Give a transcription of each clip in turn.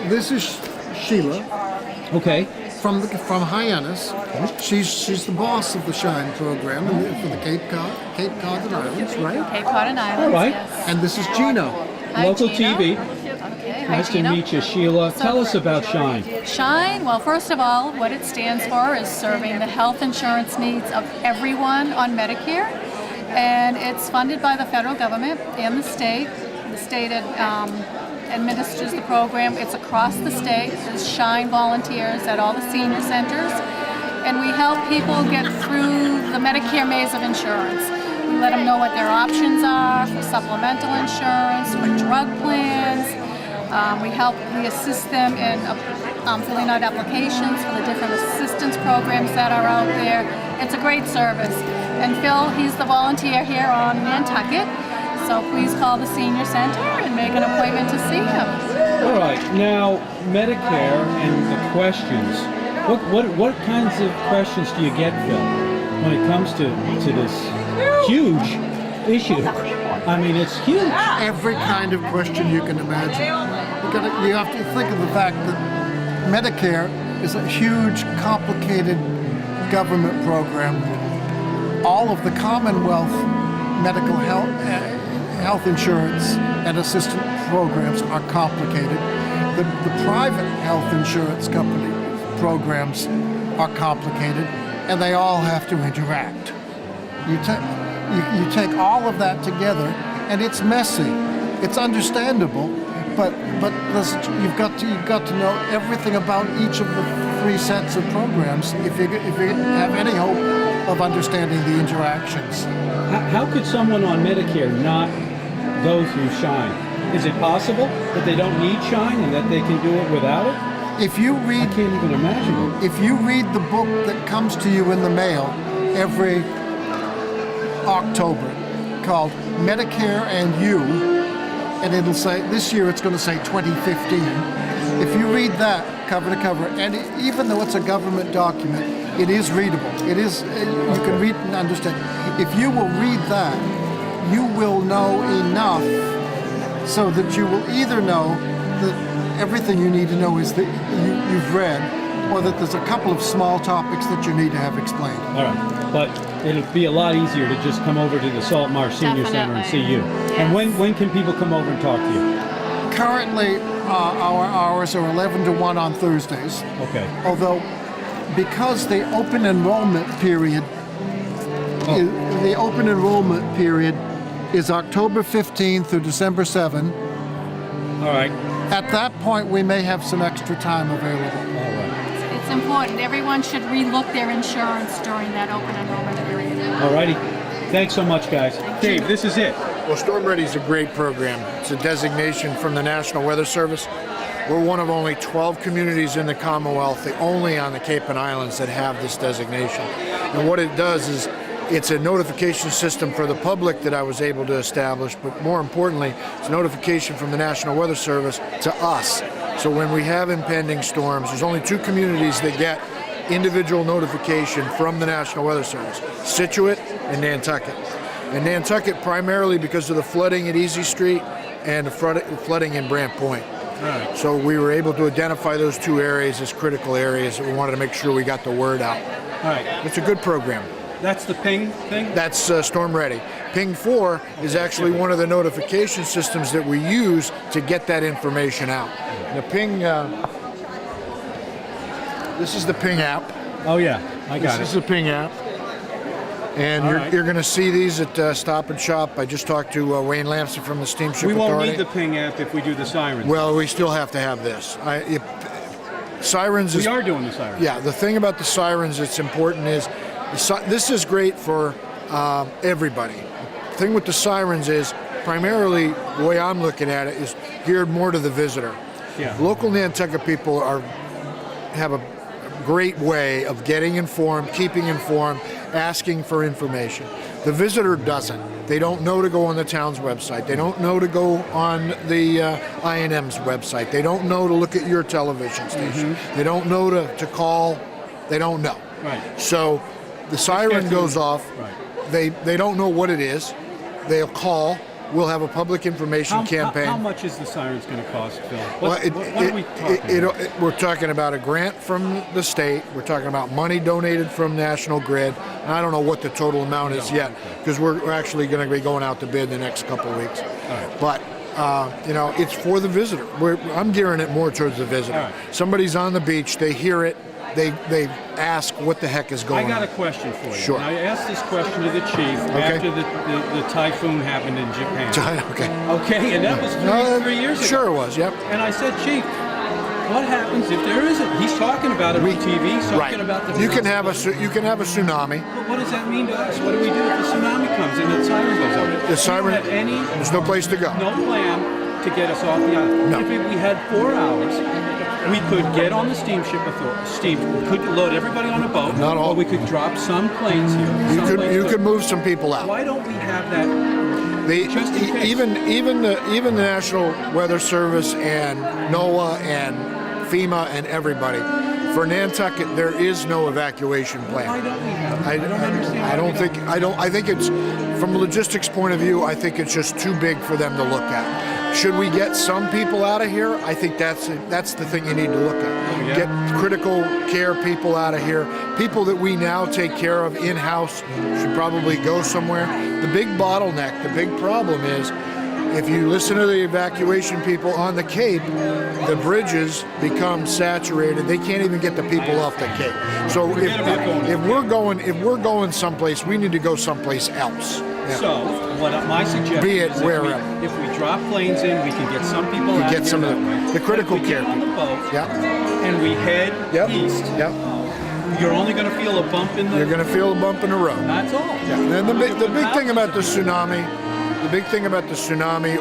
This is Sheila Okay. from Hyannis. She's the boss of the Shine program for the Cape Cod and Islands, right? Cape Cod and Islands. All right. Yes. And this is Gino. Hi, Local Gino. TV. Okay. Hi, Nice to Gino. meet you, Sheila. Tell us about Shine. Shine, well, first of all, what it stands for is serving the health insurance needs of everyone on Medicare. And it's funded by the federal government and the state. The state administers the program. It's across the state. There's Shine volunteers at all the senior centers. And we help people get through the Medicare maze of insurance. We let them know what their options are for supplemental insurance, for drug plans. We assist them in filling out applications for the different assistance programs that are out there. It's a great service. And Phil, he's the volunteer here on Nantucket. So please call the senior center and make an appointment to see him. All right. Now, Medicare and the questions. What kinds of questions do you get, Phil, when it comes to this huge issue? I mean, it's huge. Every kind of question you can imagine. You have to think of the fact that Medicare is a huge, complicated government program. All of the Commonwealth medical health insurance and assistance programs are complicated. The private health insurance company programs are complicated, and they all have to interact. You take all of that together, and it's messy. It's understandable, but you've got to know everything about each of the three sets of programs if you have any hope of understanding the interactions. How could someone on Medicare not go through Shine? Is it possible that they don't need Shine and that they can do it without it? If you read, I can't even imagine it. If you read the book that comes to you in the mail every October called Medicare and You, and it'll say, this year it's going to say 2015. If you read that cover to cover, and even though it's a government document, it is readable. You can read and understand. If you will read that, you will know enough so that you will either know that everything you need to know is that you've read, or that there's a couple of small topics that you need to have explained. All right, but it'll be a lot easier to just come over to the Salt Marsh Senior Center and see you. Yes. And when can people come over and talk to you? Currently, our hours are 11 to 1 on Thursdays. Okay. Although, because the open enrollment period is October 15th through December 7. All right. At that point, we may have some extra time available. All right. It's important. Everyone should relook their insurance during that open enrollment period. All righty. Thanks so much, guys. Dave, this is it. Well, Storm Ready is a great program. It's a designation from the National Weather Service. We're one of only 12 communities in the Commonwealth, the only on the Cape and Islands that have this designation. And what it does is it's a notification system for the public that I was able to establish, but more importantly, it's a notification from the National Weather Service to us. So when we have impending storms, there's only two communities that get individual notification from the National Weather Service, Scituate and Nantucket. And Nantucket primarily because of the flooding at Easy Street and the flooding in Brant Point. Right. So we were able to identify those two areas as critical areas that we wanted to make sure we got the word out. All right. It's a good program. That's the ping thing? That's Storm Ready. Ping 4 is actually one of the notification systems that we use to get that information out. The Ping, this is the Ping app. Oh, yeah. I got This is it. the Ping app. And you're going to see these at Stop and Shop. I just talked to Wayne Lamson from the Steamship We won't Authority. need the ping app if we do the sirens. Well, we still have to have this. Sirens is... We are doing the sirens. Yeah, the thing about the sirens that's important is this is great for everybody. The thing with the sirens is primarily the way I'm looking at it is geared more to the visitor. Yeah. Local Nantucket people have a great way of getting informed, keeping informed, asking for information. The visitor doesn't. They don't know to go on the town's website. They don't know to go on the INM's website. They don't know to look at your television station. They don't know to call. They don't know. Right. So the siren goes off. Right. They don't know what it is. They'll call. we'll have a public information campaign. How much is the sirens going to cost, Phil? Well, What are we talking about? we're talking about a grant from the state. We're talking about money donated from National Grid. And I don't know what the total amount is yet, because we're actually going to be going out to bid in the next couple of weeks. But it's for the visitor. I'm gearing it more towards the visitor. Somebody's on the beach, they hear it, they ask what the heck is going on. I got a question for you. Sure. And I asked this question to the chief after the typhoon happened in Japan. Okay. Okay, and that was three years ago. Sure it was, yep. And I said, Chief, what happens if there isn't? He's talking about it on TV. He's talking about the. You can have a tsunami. But what does that mean to us? What do we do if the tsunami comes and the siren goes off? The siren. We don't have there's no place to go. No plan to get us off the island. No. If we had 4 hours, we could get on the steamship we could load everybody on a boat. Not all. Or we could drop some planes here. You could move some people out. Why don't we have that? Just in case. Even the National Weather Service and NOAA and FEMA and everybody, for Nantucket there is no evacuation plan. Why don't we have it? I don't understand. I think it's, from a logistics point of view, I think it's just too big for them to look at. Should we get some people out of here? I think that's the thing you need to look at. Yeah. Get critical care people out of here. People that we now take care of in-house should probably go somewhere. The big bottleneck, the big problem is, if you listen to the evacuation people on the Cape, the bridges become saturated. They can't even get the people off the Cape. So if we're going someplace, we need to go someplace else. Yeah. So, my suggestion Be it is wherever. if we drop planes in, we can get some people out get some here of that way. the critical If we care get on the people. boat Yep. and we head east, Yep. You're only going to feel a bump in the. You're going to feel a bump in the road. That's all. Yeah. And the big thing about the tsunami,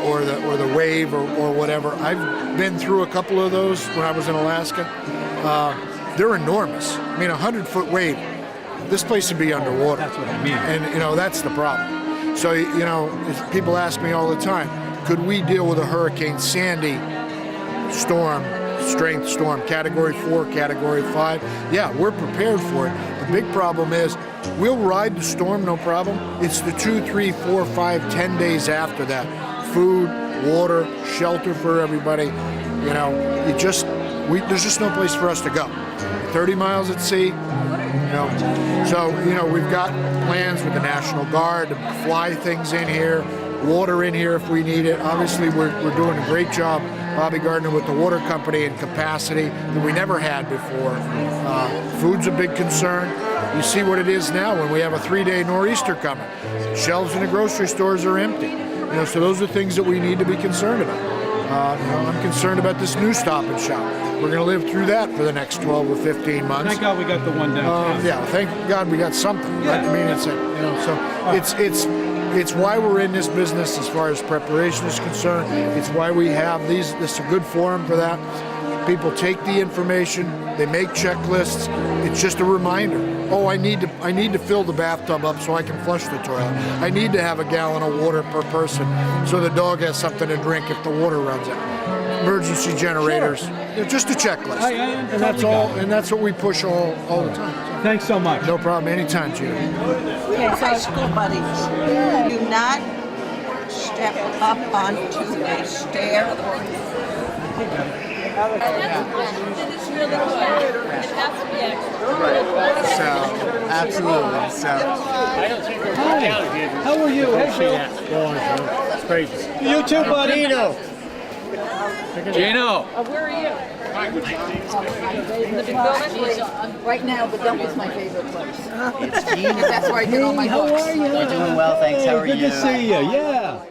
or the wave or whatever, I've been through a couple of those when I was in Alaska. They're enormous. I mean, 100-foot wave. This place would be underwater. That's what I mean. And that's the problem. So people ask me all the time, could we deal with a Hurricane Sandy strength storm, Category 4, Category 5? Yeah, we're prepared for it. The big problem is, we'll ride the storm, no problem. It's the 2, 3, 4, 5, 10 days after that. Food, water, shelter for everybody. There's just no place for us to go. 30 miles at sea. So we've got plans with the National Guard to fly things in here, water in here if we need it. Obviously, we're doing a great job, Bobby Gardner, with the water company and capacity that we never had before. Food's a big concern. You see what it is now when we have a 3-day nor'easter coming. Shelves in the grocery stores are empty. So those are things that we need to be concerned about. I'm concerned about this new Stop and Shop. We're going to live through that for the next 12 or 15 months. Thank God we got the one downtown. Yeah, thank God we got something. Yeah. I mean, it's why we're in this business as far as preparation is concerned. It's why we have this is a good forum for that. People take the information, they make checklists. It's just a reminder. Oh, I need to fill the bathtub up so I can flush the toilet. I need to have a gallon of water per person so the dog has something to drink if the water runs out. Emergency generators. They're just a checklist. And that's all. And that's what we push all the time. Thanks so much. No problem. Anytime, Gina. High school buddies. Do not step up onto a stair. Absolutely. Hi. How are you? Hey, Phil. It's crazy. You too, buddy. Gino. Where are you? In the big building? Right now, the dump is my favorite place. It's Gina. That's where I get all my books. We're doing well, thanks. How are you? Good to see you. Yeah.